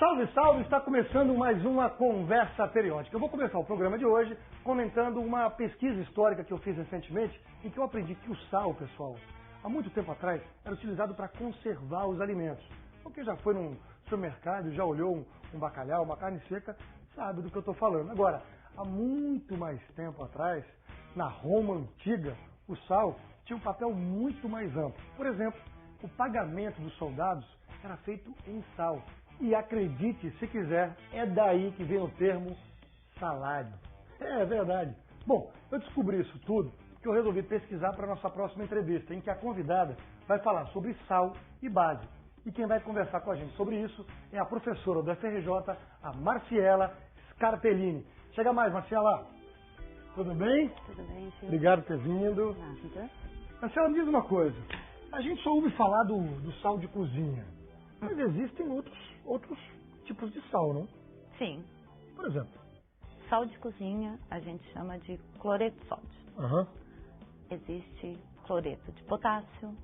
Salve, salve! Está começando mais uma conversa periódica. Eu vou começar o programa de hoje comentando uma pesquisa histórica que eu fiz recentemente em que eu aprendi que o sal, pessoal, há muito tempo atrás, era utilizado para conservar os alimentos. Então, quem já foi num supermercado, já olhou um bacalhau, uma carne seca, sabe do que eu estou falando. Agora, há muito mais tempo atrás, na Roma antiga, o sal tinha um papel muito mais amplo. Por exemplo, o pagamento dos soldados era feito em sal. E acredite se quiser, é daí que vem o termo salário. É verdade. Bom, eu descobri isso tudo porque eu resolvi pesquisar para a nossa próxima entrevista, em que a convidada vai falar sobre sal e base. E quem vai conversar com a gente sobre isso é a professora do FRJ, a Marciela Scarpellini. Chega mais, Marciela. Tudo bem? Tudo bem, Chico. Obrigado por ter vindo. Nada. Marciela, me diz uma coisa. A gente só ouve falar do sal de cozinha, mas existem outros tipos de sal, não? Sim. Por exemplo? Sal de cozinha a gente chama de cloreto de sódio. Aham. Existe cloreto de potássio,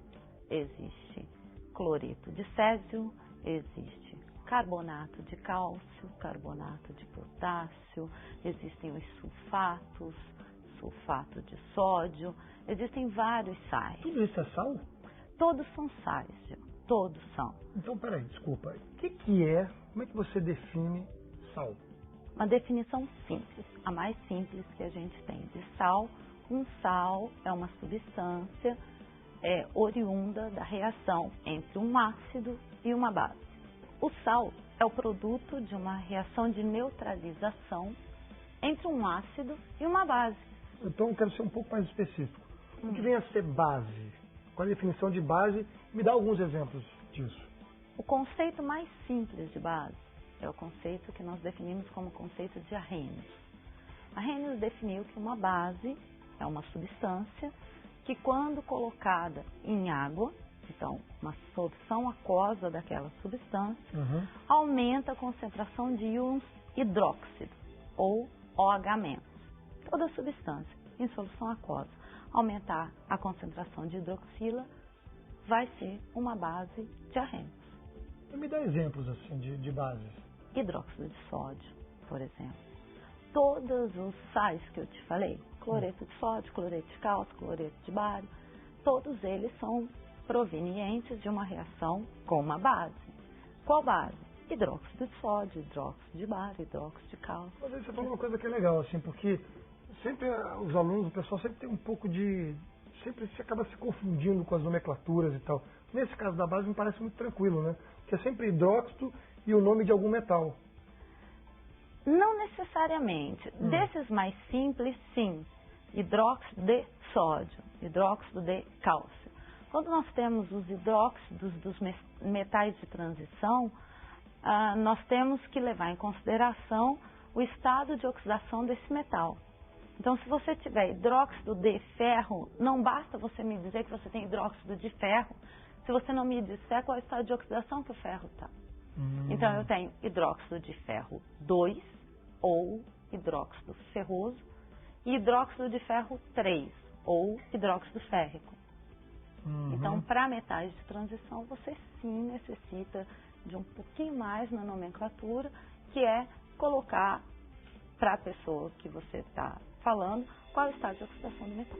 existe cloreto de césio, existe carbonato de cálcio, carbonato de potássio, existem os sulfatos, sulfato de sódio, existem vários sais. Tudo isso é sal? Todos são sais, Gil. Todos são. Então, peraí, desculpa. Como é que você define sal? Uma definição simples, a mais simples que a gente tem de sal. Um sal é uma substância oriunda da reação entre um ácido e uma base. O sal é o produto de uma reação de neutralização entre um ácido e uma base. Então, eu quero ser um pouco mais específico. O que vem a ser base? Qual a definição de base? Me dá alguns exemplos disso. O conceito mais simples de base é o conceito que nós definimos como conceito de Arrhenius. Arrhenius definiu que uma base é uma substância que, quando colocada em água, então uma solução aquosa daquela substância, aumenta a concentração de íons hidróxido ou OH-. Toda substância em solução aquosa aumentar a concentração de hidroxila vai ser uma base de Arrhenius. Me dá exemplos assim de bases. Hidróxido de sódio, por exemplo. Todos os sais que eu te falei, cloreto de sódio, cloreto de cálcio, cloreto de bário, todos eles são provenientes de uma reação com uma base. Qual base? Hidróxido de sódio, hidróxido de bário, hidróxido de cálcio. Mas aí você falou uma coisa que é legal, assim, porque sempre os alunos, o pessoal sempre tem um pouco sempre se acaba se confundindo com as nomenclaturas e tal. Nesse caso da base me parece muito tranquilo, né? Que é sempre hidróxido e o nome de algum metal. Não necessariamente. Desses mais simples, sim. Hidróxido de sódio, hidróxido de cálcio. Quando nós temos os hidróxidos dos metais de transição, nós temos que levar em consideração o estado de oxidação desse metal. Então, se você tiver hidróxido de ferro, não basta você me dizer que você tem hidróxido de ferro, se você não me disser qual é o estado de oxidação que o ferro está. Então, eu tenho hidróxido de ferro 2 ou hidróxido ferroso e hidróxido de ferro 3 ou hidróxido férrico. Então, para metais de transição, você sim necessita de um pouquinho mais na nomenclatura, que é colocar para a pessoa que você está falando qual é o estado de oxidação do metal.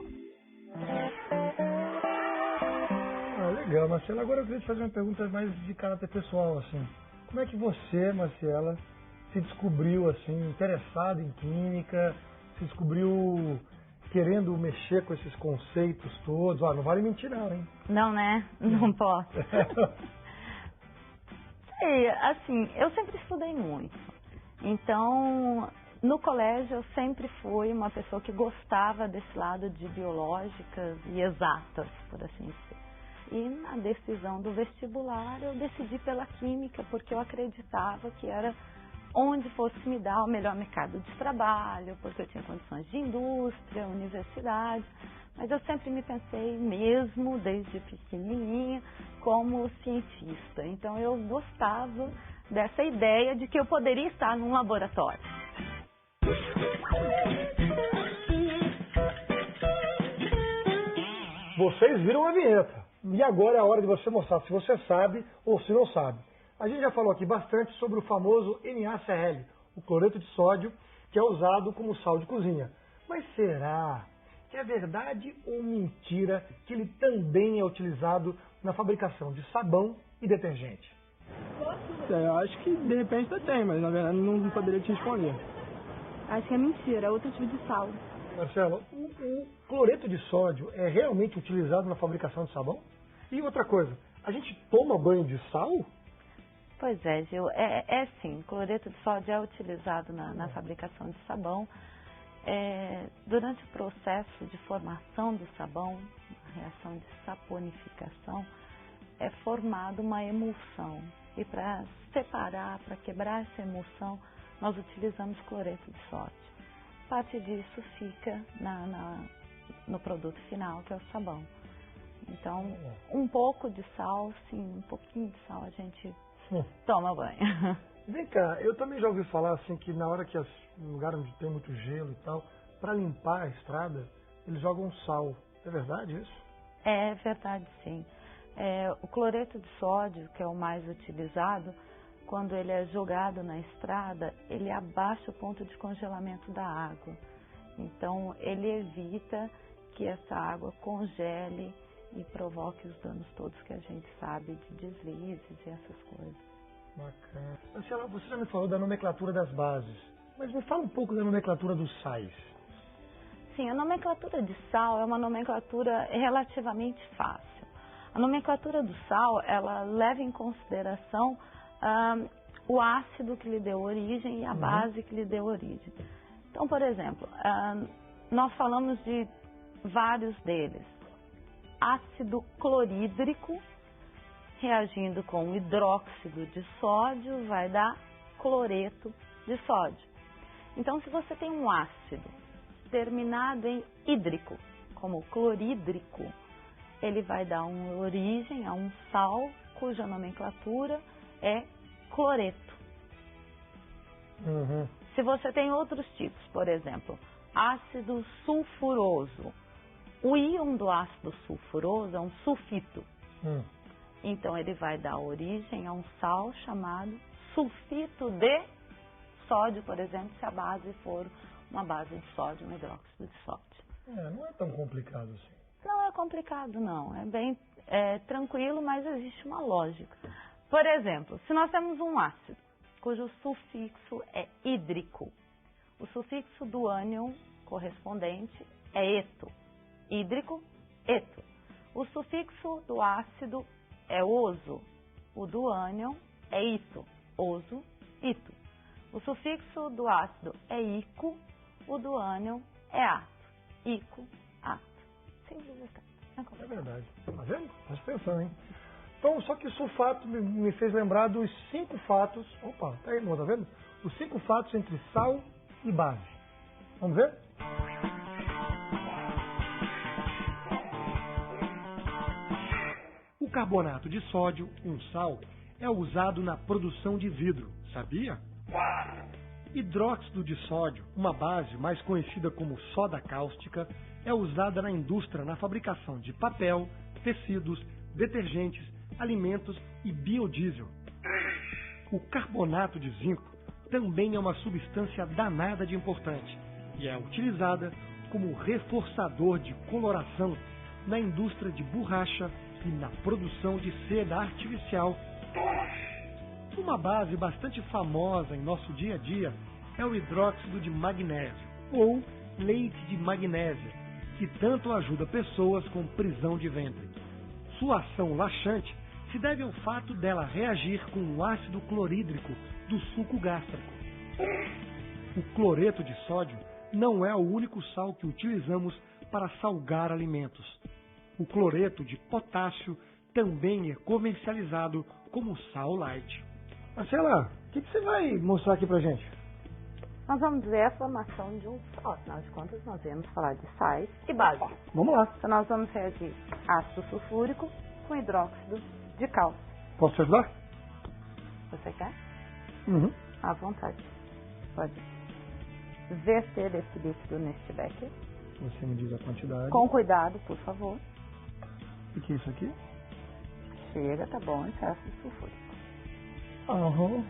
Legal, Marcela. Agora eu queria te fazer uma pergunta mais de caráter pessoal, assim. Como é que você, Marcela, se descobriu, assim, interessada em química, se descobriu querendo mexer com esses conceitos todos? Não vale mentir não, hein? Não, né? Não posso. Sei, assim, eu sempre estudei muito. Então, no colégio eu sempre fui uma pessoa que gostava desse lado de biológicas e exatas, por assim dizer. E na decisão do vestibular eu decidi pela química, porque eu acreditava que era onde fosse me dar o melhor mercado de trabalho, porque eu tinha condições de indústria, universidade. Mas eu sempre me pensei mesmo, desde pequenininha, como cientista. Então eu gostava dessa ideia de que eu poderia estar num laboratório. Vocês viram a vinheta. E agora é a hora de você mostrar se você sabe ou se não sabe. A gente já falou aqui bastante sobre o famoso NaCl, o cloreto de sódio, que é usado como sal de cozinha. Mas será que é verdade ou mentira que ele também é utilizado na fabricação de sabão e detergente? Eu acho que de repente até tem, mas na verdade não poderia te responder. Acho que é mentira, é outro tipo de sal. Marcelo, o cloreto de sódio é realmente utilizado na fabricação de sabão? E outra coisa, a gente toma banho de sal? Pois é, Gil, é sim, cloreto de sódio é utilizado na fabricação de sabão. Durante o processo de formação do sabão, a reação de saponificação, é formada uma emulsão. E para separar, para quebrar essa emulsão, nós utilizamos cloreto de sódio. Parte disso fica no produto final, que é o sabão. Então, um pouco de sal, sim, um pouquinho de sal a gente toma banho. Vem cá, eu também já ouvi falar assim que na hora que no lugar onde tem muito gelo e tal, para limpar a estrada, eles jogam sal. É verdade isso? É verdade, sim. O cloreto de sódio, que é o mais utilizado, quando ele é jogado na estrada, ele abaixa o ponto de congelamento da água. Então, ele evita que essa água congele e provoque os danos todos que a gente sabe de deslizes e essas coisas. Bacana. Marcela, você já me falou da nomenclatura das bases, mas me fala um pouco da nomenclatura dos sais. Sim, a nomenclatura de sal é uma nomenclatura relativamente fácil. A nomenclatura do sal, ela leva em consideração o ácido que lhe deu origem e a base que lhe deu origem. Então, por exemplo, nós falamos de vários deles. Ácido clorídrico, reagindo com hidróxido de sódio, vai dar cloreto de sódio. Então, se você tem um ácido terminado em hídrico, como clorídrico, ele vai dar uma origem a um sal cuja nomenclatura é cloreto. Se você tem outros tipos, por exemplo, ácido sulfuroso, o íon do ácido sulfuroso é um sulfito. Então, ele vai dar origem a um sal chamado sulfito de sódio, por exemplo, se a base for uma base de sódio, um hidróxido de sódio. Não é tão complicado assim. Não é complicado, não. É bem tranquilo, mas existe uma lógica. Por exemplo, se nós temos um ácido cujo sufixo é hídrico, o sufixo do ânion correspondente é eto. Hídrico, eto. O sufixo do ácido é oso. O do ânion é ito. Oso, ito. O sufixo do ácido é ico. O do ânion é ato. Ico, ato. Simples assim. É verdade. Tá vendo? Presta atenção, hein? Então, só que sulfato me fez lembrar dos 5 fatos. Opa, tá aí, tá vendo? Os 5 fatos entre sal e base. Vamos ver? O carbonato de sódio, um sal, é usado na produção de vidro, sabia? Hidróxido de sódio, uma base mais conhecida como soda cáustica, é usada na indústria na fabricação de papel, tecidos, detergentes, alimentos e biodiesel. O carbonato de zinco também é uma substância danada de importante e é utilizada como reforçador de coloração na indústria de borracha e na produção de seda artificial. Uma base bastante famosa em nosso dia a dia é o hidróxido de magnésio, ou leite de magnésia, que tanto ajuda pessoas com prisão de ventre. Sua ação laxante se deve ao fato dela reagir com o ácido clorídrico do suco gástrico. O cloreto de sódio não é o único sal que utilizamos para salgar alimentos. O cloreto de potássio também é comercializado como sal light. Marcela, o que você vai mostrar aqui pra gente? Nós vamos ver a formação de um sal. Afinal de contas, nós vamos falar de sais e bases. Vamos lá. Então, nós vamos reagir ácido sulfúrico com hidróxido de cálcio. Posso te ajudar? Você quer? À vontade. Pode verter esse líquido neste becker. Você me diz a quantidade. Com cuidado, por favor. O que é isso aqui? Chega, tá bom, esse é ácido sulfúrico. Aham.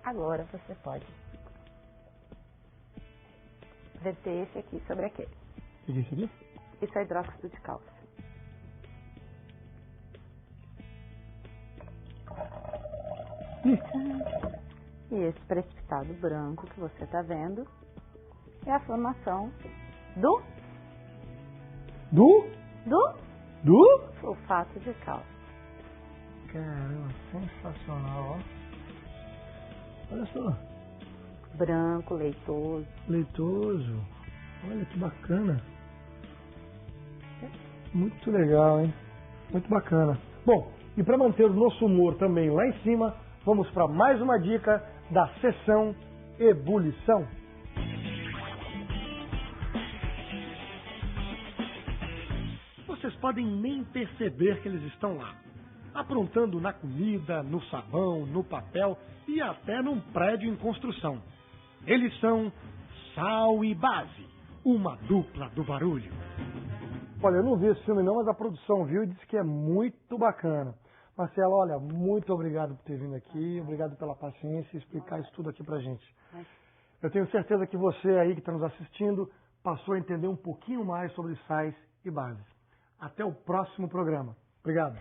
Agora você pode verter esse aqui sobre aquele. O que é isso aqui? Isso é hidróxido de cálcio. E esse precipitado branco que você está vendo é a formação do sulfato de cálcio. Caramba, sensacional, ó. Olha só. Branco, leitoso. Leitoso. Olha que bacana. Muito legal, hein? Muito bacana. Bom, e para manter o nosso humor também lá em cima, vamos para mais uma dica da sessão ebulição. Vocês podem nem perceber que eles estão lá, aprontando na comida, no sabão, no papel e até num prédio em construção. Eles são Sal e Base, uma dupla do barulho. Olha, eu não vi esse filme não, mas a produção viu e disse que é muito bacana. Marcela, olha, muito obrigado por ter vindo aqui, obrigado pela paciência e explicar isso tudo aqui pra gente. Eu tenho certeza que você aí que está nos assistindo passou a entender um pouquinho mais sobre sais e bases. Até o próximo programa. Obrigado.